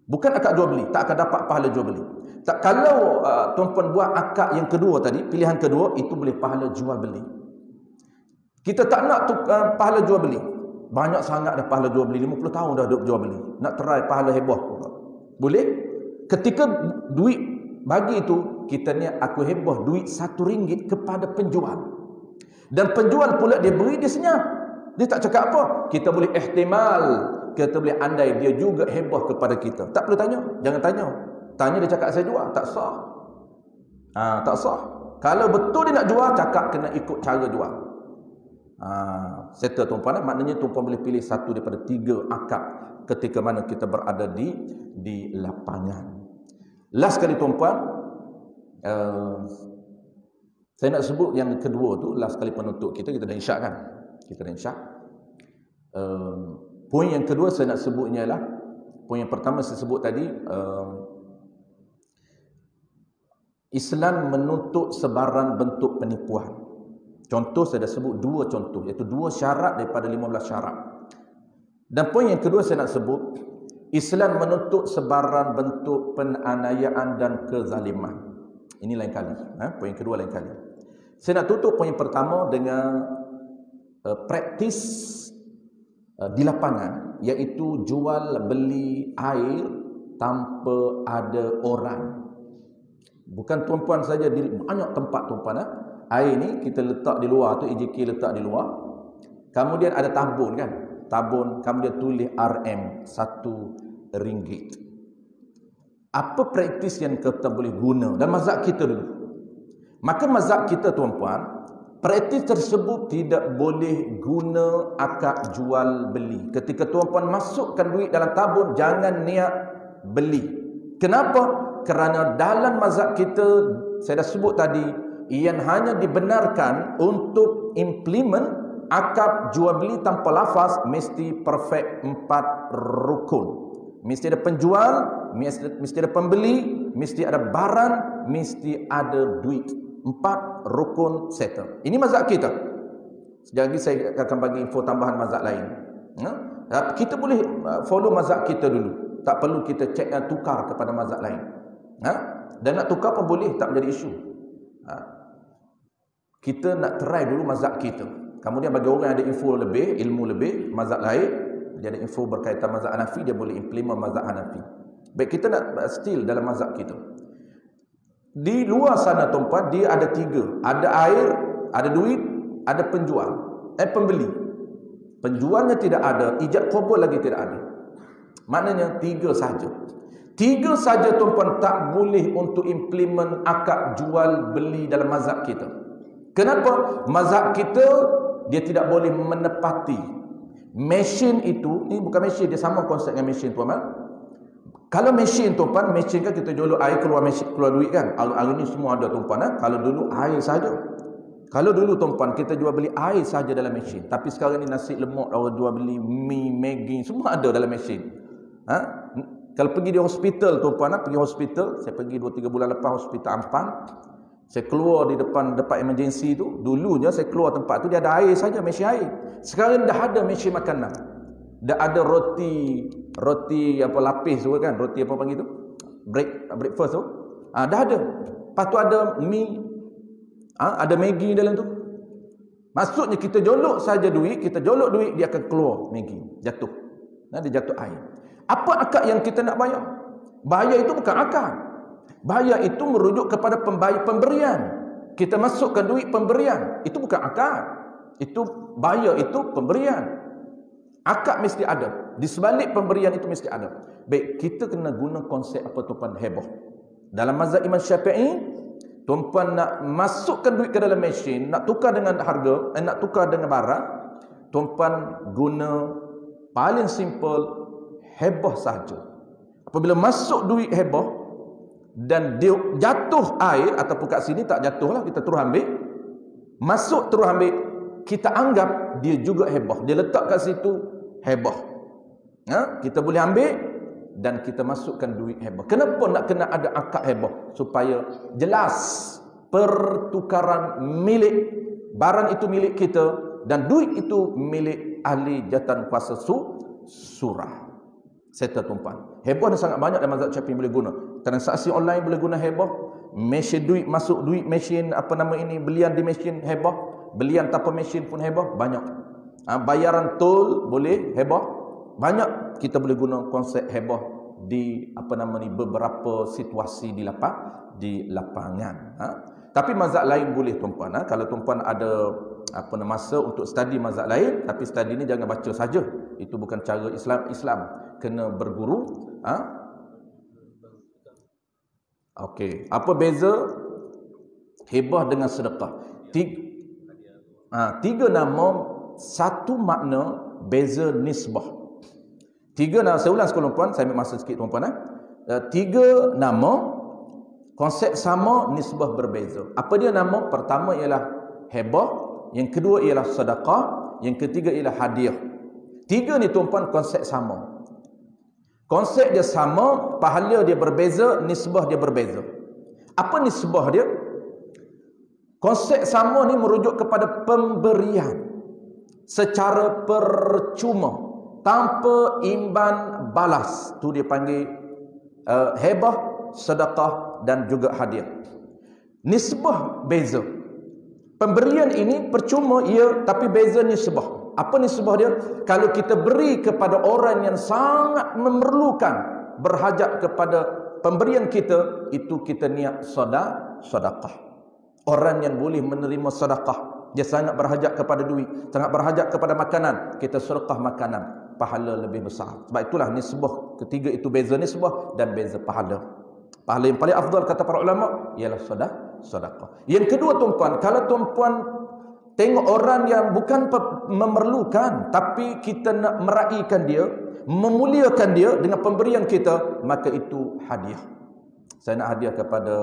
Bukan akad jual beli, tak akan dapat pahala jual beli. Tak, kalau tuan-puan buat akad yang kedua tadi, pilihan kedua, itu boleh pahala jual beli. Kita tak nak pahala jual beli. Banyak sangat dah pahala jual beli, 50 tahun dah jual beli. Nak try pahala hebah. Boleh? Ketika duit bagi itu, kita ni aku hebah duit RM1 kepada penjual. Dan penjual pula dia beri, dia senyap. Dia tak cakap apa. Kita boleh ihtimal, kita boleh andai dia juga hebah kepada kita. Tak perlu tanya, jangan tanya. Tanya dia cakap saya jual, tak sah. Tak sah. Kalau betul dia nak jual, cakap kena ikut cara jual. Settle tuan-puan. Maknanya tuan-puan boleh pilih satu daripada 3 akad ketika mana kita berada di lapangan. Last kali tuan-puan, saya nak sebut yang kedua tu, last kali penutup kita dah insya kan? Kita dah insya. Poin yang kedua saya nak sebutnya ialah, poin yang pertama saya sebut tadi, Islam menuntut sebarang bentuk penipuan. Contoh saya dah sebut 2 contoh, iaitu 2 syarat daripada 15 syarat. Dan poin yang kedua saya nak sebut, Islam menuntut sebarang bentuk penganiayaan dan kezaliman. Ini lain kali. Poin yang kedua lain kali. Saya nak tutup poin yang pertama dengan praktis di lapangan, iaitu jual beli air tanpa ada orang. Bukan tuan-puan saja, di banyak tempat tuan-puan. Air ni kita letak di luar tu, EJK letak di luar. Kemudian ada tabun kan? Tabun, kemudian tulis RM RM1. Apa praktis yang kita boleh guna? Dan mazhab kita dulu. Maka mazhab kita tuan-puan, praktis tersebut tidak boleh guna akad jual beli. Ketika tuan-puan masukkan duit dalam tabun, jangan niat beli. Kenapa? Kerana dalam mazhab kita, saya dah sebut tadi, yang hanya dibenarkan untuk implement akad jual beli tanpa lafaz mesti perfect 4 rukun. Mesti ada penjual, mesti ada pembeli, mesti ada barang, mesti ada duit. 4 rukun settle. Ini mazhab kita. Sekejap lagi saya akan bagi info tambahan mazhab lain. Kita boleh follow mazhab kita dulu. Tak perlu kita check dan tukar kepada mazhab lain. Dan nak tukar pun boleh, tak menjadi isu. Kita nak try dulu mazhab kita. Kemudian bagi orang yang ada info lebih, ilmu lebih, mazhab lain, dia ada info berkaitan mazhab Hanafi, dia boleh implement mazhab Hanafi. Baik, kita nak still dalam mazhab kita. Di luar sana tuan-puan, dia ada 3. Ada air, ada duit, ada penjual. Pembeli. Penjualnya tidak ada, ijab qabul lagi tidak ada. Maknanya 3 saja. 3 saja tuan-puan tak boleh untuk implement akad jual beli dalam mazhab kita. Kenapa? Mazhab kita dia tidak boleh menepati. Mesin itu, ni bukan mesin, dia sama konsep dengan mesin tuan-tuan. Kalau mesin tuan-tuan, mesin kan kita jual air keluar mesin, keluar duit kan. Hari ni semua ada tuan-tuan. Kalau dulu air saja. Kalau dulu tuan-tuan kita jual beli air saja dalam mesin. Tapi sekarang ni nasi lemak, orang jual beli mi, Maggi, semua ada dalam mesin. Kalau pergi di hospital tuan-tuan, pergi hospital, saya pergi 2-3 bulan lepas hospital Ampan. Saya keluar di depan emergency tu, dulunya saya keluar tempat tu dia ada air saja, mesin air. Sekarang dah ada mesin makanan. Dah ada roti apa lapis tu kan, roti apa panggil tu? Breakfast tu. Dah ada. Lepas tu ada mi, ada Maggi dalam tu. Maksudnya kita jolok saja duit, kita jolok duit, dia akan keluar lagi, jatuh. Dia jatuh air. Apa akad yang kita nak bayar? Bayar itu bukan akad. Bayar itu merujuk kepada pemberian. Kita masukkan duit pemberian, itu bukan akad. Itu bayar itu pemberian. Akad mesti ada. Di sebalik pemberian itu mesti ada. Baik, kita kena guna konsep apa tuan heboh. Dalam mazhab Imam Syafi'i, tuan-puan nak masukkan duit ke dalam mesin, nak tukar dengan harga, nak tukar dengan barang, tuan-puan guna paling simple heboh saja. Apabila masuk duit heboh dan dia jatuh air, ataupun kat sini tak jatuh lah, kita terus ambil, masuk terus ambil, kita anggap dia juga heboh. Dia letak kat situ heboh. Kita boleh ambil dan kita masukkan duit heboh. Kenapa nak kena ada akad heboh? Supaya jelas pertukaran milik, barang itu milik kita dan duit itu milik ahli jatan kuasa surah. Serta tuan-puan, heboh ni sangat banyak dalam mazhab Syafi'i boleh guna. Transaksi online boleh guna heboh. Mesin duit, masuk duit mesin, belian di mesin heboh. Belian tanpa mesin pun heboh, banyak. Bayaran tol boleh heboh. Banyak kita boleh guna konsep heboh di beberapa situasi di lapangan. Tapi mazhab lain boleh tuan-puan. Kalau tuan-puan ada masa untuk study mazhab lain, tapi study ni jangan baca saja. Itu bukan cara Islam. Kena berguru. Okey, apa beza hibah dengan sedekah? Tiga nama, satu makna, beza nisbah. Tiga nama, saya ulang sekali tuan-puan, saya ambil masa sikit tuan-puan. Tiga nama, konsep sama, nisbah berbeza. Apa dia nama? Pertama ialah hibah, yang kedua ialah sedekah, yang ketiga ialah hadiah. Tiga ni tuan-puan konsep sama. Konsep dia sama, pahala dia berbeza, nisbah dia berbeza. Apa nisbah dia? Konsep sama ni merujuk kepada pemberian secara percuma, tanpa imban balas. Tu dia panggil hibah, sedekah dan juga hadiah. Nisbah beza. Pemberian ini percuma, ya, tapi beza nisbah. Apa nisbah dia? Kalau kita beri kepada orang yang sangat memerlukan, berhajat kepada pemberian kita, itu kita niat sedekah. Orang yang boleh menerima sedekah, dia sangat berhajat kepada duit, sangat berhajat kepada makanan, kita sedekah makanan, pahala lebih besar. Sebab itulah nisbah ketiga itu, beza nisbah dan beza pahala. Pahala yang paling afdal kata para ulama ialah sedekah. Yang kedua tuan-puan, kalau tuan-puan tengok orang yang bukan memerlukan, tapi kita nak meraihkan dia, memuliakan dia dengan pemberian kita, maka itu hadiah. Saya nak hadiah kepada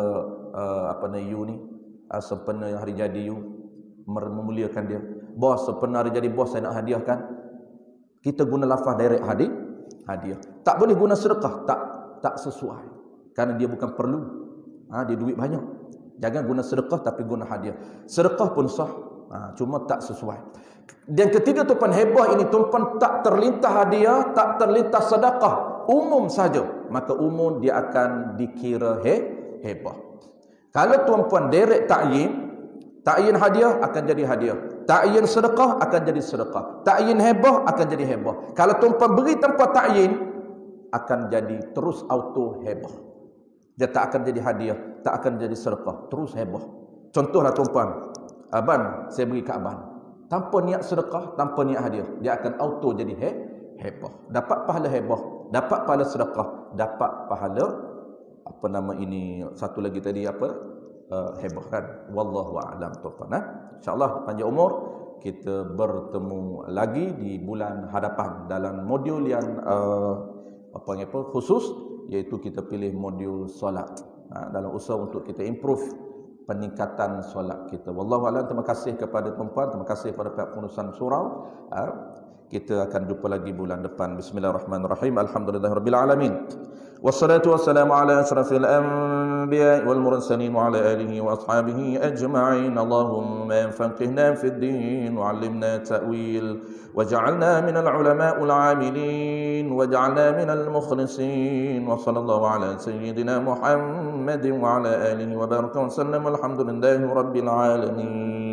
you ni, sempena hari jadi you, memuliakan dia. Bos, sempena hari jadi bos, saya nak hadiahkan. Kita guna lafaz direct hadiah. Tak boleh guna sedekah, tak sesuai. Kerana dia bukan perlu. Dia duit banyak. Jangan guna sedekah tapi guna hadiah. Sedekah pun sah, cuma tak sesuai. Dan ketiga tuan hibah ini, tuan tak terlintas hadiah, tak terlintas sedekah, umum saja, maka umum dia akan dikira hibah. Kalau tuan-puan direct ta'yin hadiah akan jadi hadiah, ta'yin sedekah akan jadi sedekah, ta'yin hibah akan jadi hibah. Kalau tuan-puan beri tanpa ta'yin, akan jadi terus auto hibah. Dia tak akan jadi hadiah, tak akan jadi sedekah, terus hibah. Contohlah tuan-puan, Aban, saya beri ke Aban tanpa niat sedekah, tanpa niat hadiah, dia akan auto jadi hibah. Dapat pahala hibah, dapat pahala sedekah, dapat pahala satu lagi tadi hibah kan. Wallahu a'lam tuan-tuan. Insya-Allah panjang umur, kita bertemu lagi di bulan hadapan dalam modul yang khusus, iaitu kita pilih modul solat, dalam usaha untuk kita improve peningkatan solat kita. Wallahu a'lam. Terima kasih kepada tuan-puan, terima kasih kepada pihak pengurusan surau. Kita akan jumpa lagi bulan depan. Bismillahirrahmanirrahim. Alhamdulillahirabbil alamin. Wassalatu wassalamu ala asyrafil anbiya'i wal mursalin wa ala alihi wa ashabihi ajma'in. Allahumma faqihna fid din wa 'allimna ta'wil waj'alna minal ulama'il 'amilin waj'alna minal mukhlisin. Wa sallallahu ala sayyidina Muhammadin wa ala alihi wa baraka wa sallam. Alhamdulillahi rabbil alamin.